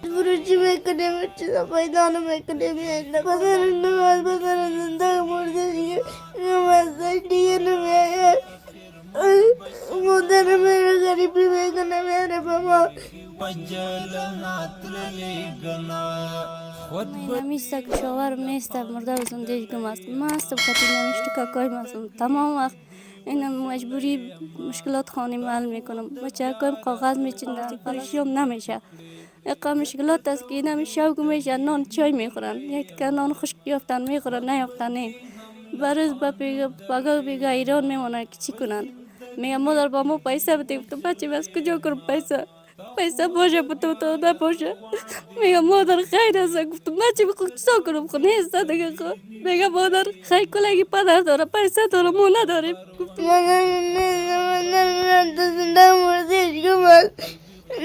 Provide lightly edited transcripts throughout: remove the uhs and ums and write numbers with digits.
Burucu bekleme çizamaydan beklemeye ne pazarın var pazarında burada yemezler diyelim ya. Modern मेरे गरीब बेगना मेरे बाबा Namistak şovar mestak murda olsun dejgmas mast katina mishtuka koymasın tamam vaqt اینا مجبوری مشکلات خانه حل میکنم بچه کم کاغذ میچیندن پریشان نمیشه اقا مشکلات است که اینا شوق میشه نان چای میخورن یک که نان خشک یافتن میخورن نیافتن نیم برز با پگاه بیگا ایران میمونن که چی کنن میگم مادر با ما پیسه بده تو بچه بس کجا کنم پیسه باشه تو نباشه میگم مادر خیر است گفتم بچه بخواد چطور کنم خود نیست دیگه خود میگم مادر خیر کلگی پدر داره پیسه داره ما نداریم من دستم ورزش کنم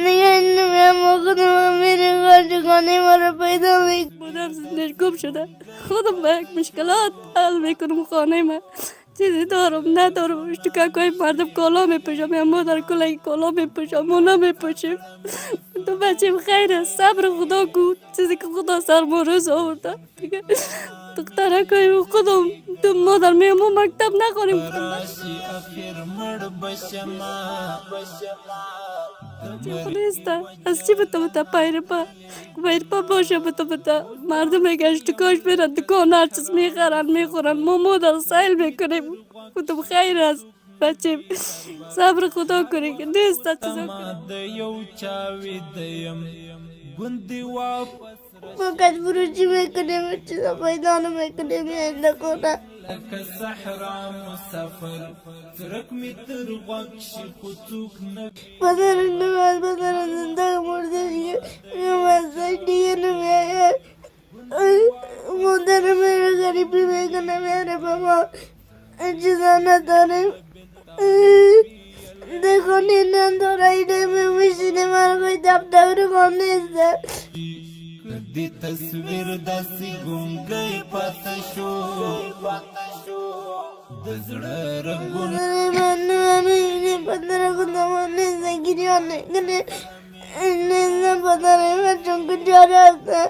میگم خودم میره خانه مرا پیدا میکنم مادر زندگی گم شده خودم با یک مشکلات حل میکنم خانه من چیزی دارم ندارم اشتکا کوئی مردم کالا میپوشم یا مادر کلگی کالا میپوشم ما نمیپوشیم تو بچه خیر است صبر خدا کو چیزی که خدا سر ما روز آورده دیگه دختره کوئی خودم تو مادر میگم ما مکتب نخوریم خونیسته از چی بتا پایرپا باشه بتا مردم میگه اشتکاش میرن دکان هر چیز میخرن میخورن ما مادر سیل میکنیم خودم خیر است بچه صبر خدا کنی که نیست چیزا فقط بروجی میکنیم چیزا پیدا نمیکنیم اینده کنه پدرن نماز پدرن زنده مرده یمازده دیگه نمیاد مادر میره غریبی میکنه میره بابا چیزا نداریم دخونی نداره ایده میشینه من کوئی دفتر کن نیسته دی تصویر داسی گونگی پاتا شو دزړه رنگونه من نمیبینی پدر خودم نیسته گریان نکنه نیسته پدر من چون کجا رفته